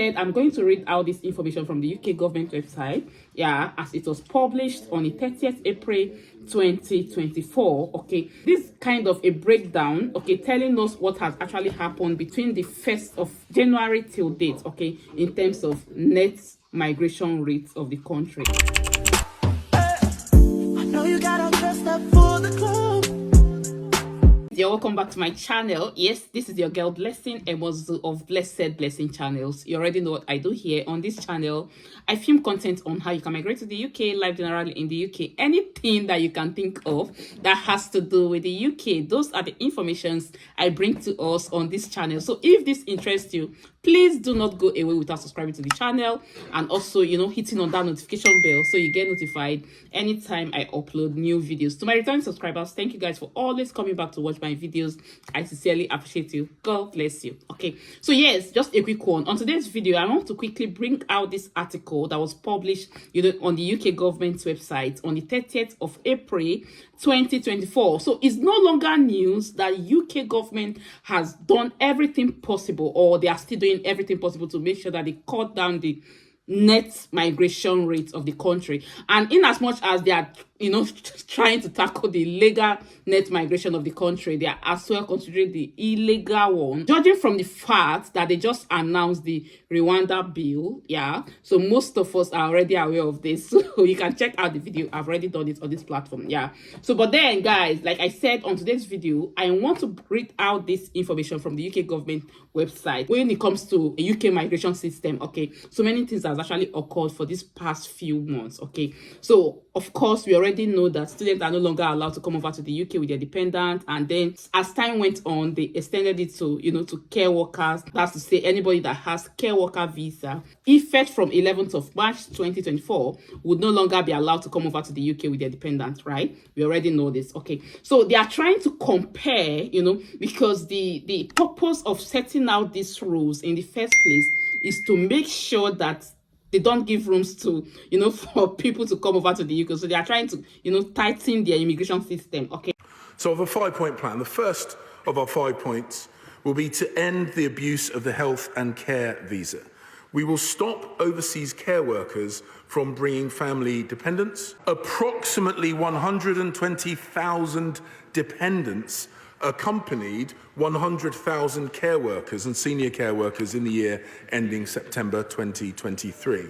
I'm going to read out this information from the UK government website, as it was published on the 30th April 2024. Okay, this kind of a breakdown, telling us what has actually happened between the 1st of January till date, in terms of net migration rates of the country. I know you got dressed up for the club. Welcome back to my channel. Yes, this is your girl Blessing, a Mozu of Blessed Blessing channels. You already know what I do here on this channel. I film content on how you can migrate to the UK, live generally in the UK, anything that you can think of that has to do with the UK. Those are the informations I bring to us on this channel. So if this interests you, please do not go away without subscribing to the channel and also, hitting on that notification bell so you get notified anytime I upload new videos. To my returning subscribers, thank you guys for always coming back to watch my videos. I sincerely appreciate you. God bless you. Okay, so yes, just a quick one. On today's video, I want to quickly bring out this article that was published, on the UK government's website on the 30th of April 2024. So it's no longer news that UK government has done everything possible, or they are still doing everything possible to make sure that they cut down the net migration rate of the country. And in as much as they are trying to tackle the legal net migration of the country, they are as well considering the illegal one, judging from the fact that they just announced the Rwanda bill. So most of us are already aware of this, so you can check out the video. I've already done it on this platform. So but then guys, like I said on today's video, I want to read out this information from the UK government website when it comes to a UK migration system. So many things has actually occurred for this past few months. So of course we already know that students are no longer allowed to come over to the UK with their dependent, and then as time went on, they extended it to to care workers. That's to say anybody that has care worker visa, effect from 11th of March 2024, would no longer be allowed to come over to the UK with their dependent, right? We already know this. So they are trying to compare, because the purpose of setting out these rules in the first place is to make sure that they don't give rooms to, for people to come over to the UK. So they are trying to, tighten their immigration system. So of a 5-point plan, the first of our 5 points will be to end the abuse of the health and care visa. We will stop overseas care workers from bringing family dependents. Approximately 120,000 dependents accompanied 100,000 care workers and senior care workers in the year ending September 2023.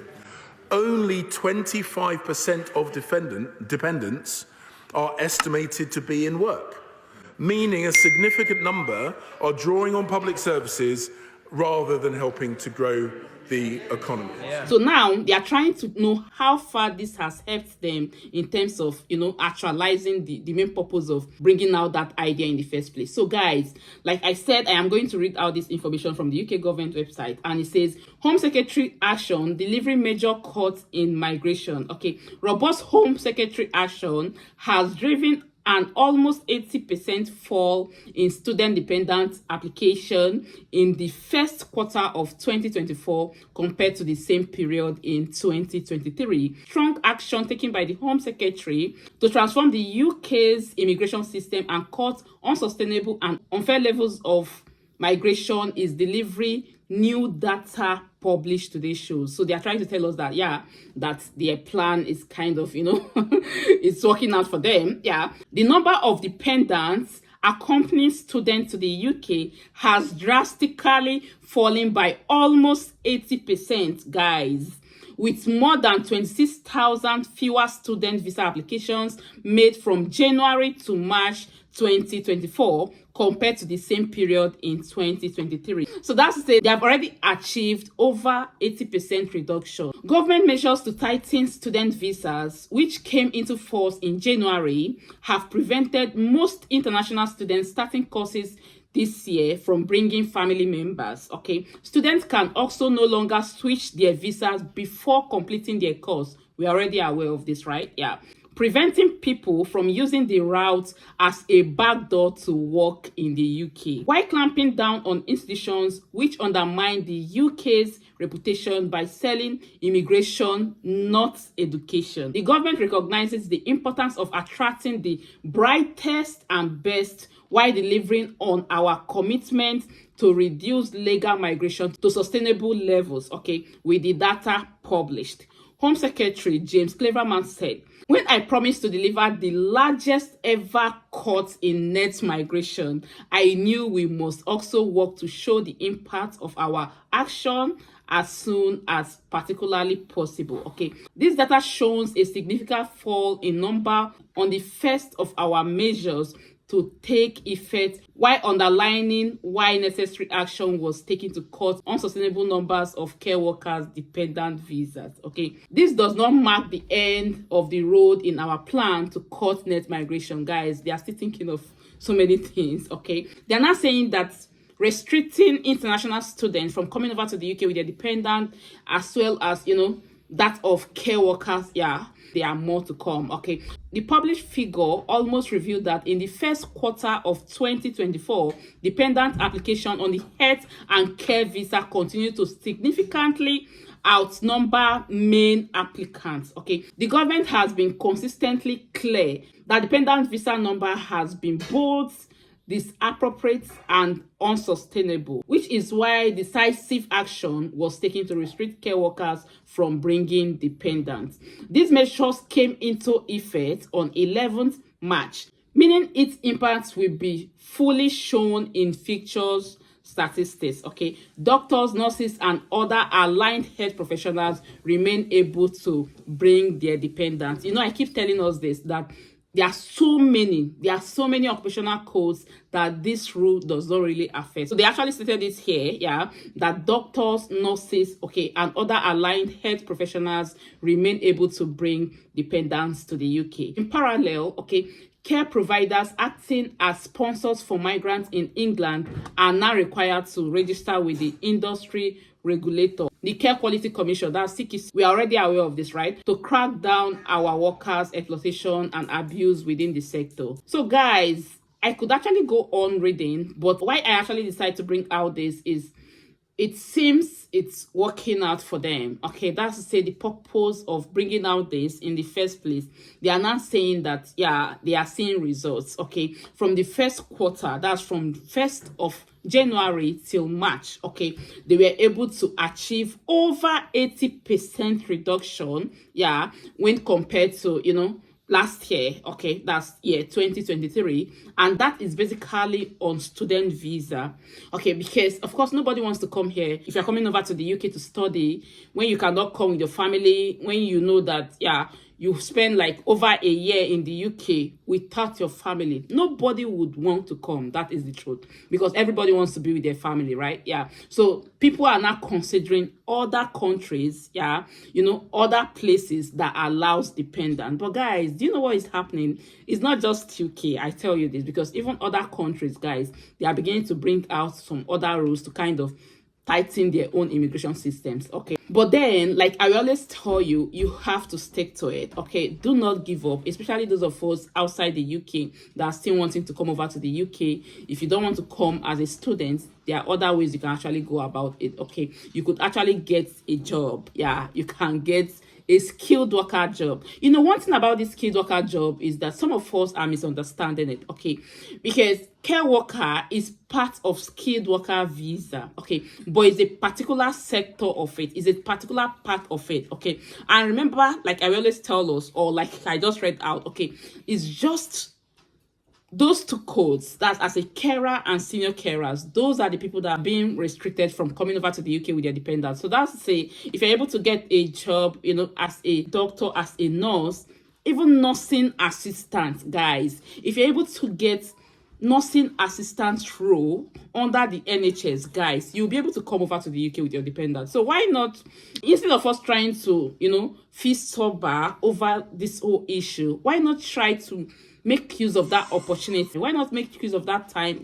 Only 25% of dependents are estimated to be in work, meaning a significant number are drawing on public services rather than helping to grow the economy. So now they are trying to know how far this has helped them in terms of actualizing the main purpose of bringing out that idea in the first place. So guys, like I said, I am going to read out this information from the UK government website, and it says Home Secretary action delivering major cuts in migration. Robust Home Secretary action has driven an almost 80% fall in student dependent application in the first quarter of 2024 compared to the same period in 2023. Strong action taken by the Home Secretary to transform the UK's immigration system and cut unsustainable and unfair levels of migration is delivering new data published today shows. So they are trying to tell us that that their plan is kind of it's working out for them. The number of dependents accompanying students to the UK has drastically fallen by almost 80%, guys, with more than 26,000 fewer student visa applications made from January to March 2024 compared to the same period in 2023. So that's to say they have already achieved over 80% reduction. Government measures to tighten student visas, which came into force in January, have prevented most international students starting courses this year from bringing family members. Students can also no longer switch their visas before completing their course. We are already aware of this, right? Preventing people from using the route as a backdoor to work in the UK, while clamping down on institutions which undermine the UK's reputation by selling immigration, not education. The government recognizes the importance of attracting the brightest and best while delivering on our commitment to reduce legal migration to sustainable levels, okay, with the data published. Home Secretary James Cleaverly said, when I promised to deliver the largest ever cut in net migration, I knew we must also work to show the impact of our action as soon as particularly possible. Okay, this data shows a significant fall in number on the first of our measures to take effect, while underlining why necessary action was taken to cut unsustainable numbers of care workers dependent visas. Okay, this does not mark the end of the road in our plan to cut net migration. Guys, they are still thinking of so many things. Okay, they are not saying that restricting international students from coming over to the UK with their dependent, as well as, that of care workers, there are more to come. Okay, the published figure almost revealed that in the first quarter of 2024, dependent application on the health and care visa continued to significantly outnumber main applicants. Okay, the government has been consistently clear that dependent visa number has been both disappropriate and unsustainable, which is why decisive action was taken to restrict care workers from bringing dependents. These measures came into effect on 11th March, meaning its impact will be fully shown in future statistics. Okay, doctors, nurses, and other aligned health professionals remain able to bring their dependents. I keep telling us this, that there are so many occupational codes that this rule does not really affect. So they actually stated this here, that doctors, nurses, okay, and other aligned health professionals remain able to bring dependents to the UK. In parallel, okay, care providers acting as sponsors for migrants in England are now required to register with the industry regulator, the Care Quality Commission, that's CQC. We are already aware of this, right? To crack down our workers' exploitation and abuse within the sector. So guys, I could actually go on reading, but why I actually decided to bring out this is it seems it's working out for them. Okay, that's to say the purpose of bringing out this in the first place. They are not saying that, they are seeing results. Okay, from the first quarter, that's from 1st of January till March, okay, they were able to achieve over 80% reduction, when compared to, last year, okay, that's year 2023, and that is basically on student visa. Okay, because of course nobody wants to come here. If you're coming over to the UK to study, when you cannot come with your family, when you know that you spend like over a year in the UK without your family, nobody would want to come. That is the truth, because everybody wants to be with their family, right? So people are now considering other countries, other places that allows dependent. But guys, do you know what is happening? It's not just UK. I tell you this because even other countries, guys, they are beginning to bring out some other rules to kind of tighten their own immigration systems. Okay, but then, like I always tell you, you have to stick to it. Okay, do not give up, especially those of us outside the UK that are still wanting to come over to the UK. If you don't want to come as a student, there are other ways you can actually go about it. Okay, you could actually get a job. You can get a skilled worker job. One thing about this skilled worker job is that some of us are misunderstanding it, okay? Because care worker is part of skilled worker visa, okay? But it's a particular sector of it. It's a particular part of it, okay? And remember, like I always tell us, or like I just read out, okay, it's just those two codes, that's as a carer and senior carers, those are the people that are being restricted from coming over to the UK with their dependents. So that's to say, if you're able to get a job, as a doctor, as a nurse, even nursing assistant, guys, if you're able to get nursing assistant role under the NHS, guys, you'll be able to come over to the UK with your dependents. So why not, instead of us trying to, feel sober over this whole issue, why not try to make use of that opportunity? Why not make use of that time,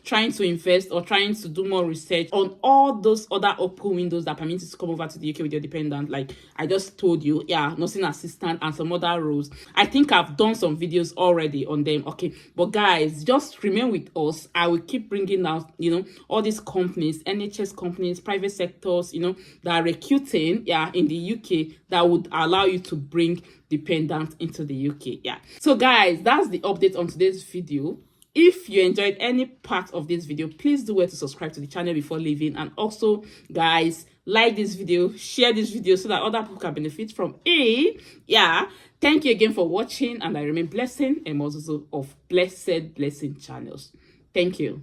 trying to invest or trying to do more research on all those other open windows that permit you to come over to the UK with your dependent, like I just told you, nursing assistant and some other roles. I think I've done some videos already on them, okay? But guys, just remain with us. I will keep bringing out, all these companies, NHS companies, private sectors, that are recruiting, in the UK that would allow you to bring dependent into the UK. So guys, that's the update on today's video. If you enjoyed any part of this video, please do well to subscribe to the channel before leaving. And also, guys, like this video, share this video so that other people can benefit from it. Yeah. Thank you again for watching, and I remain blessing and also of Blessed Blessing channels. Thank you.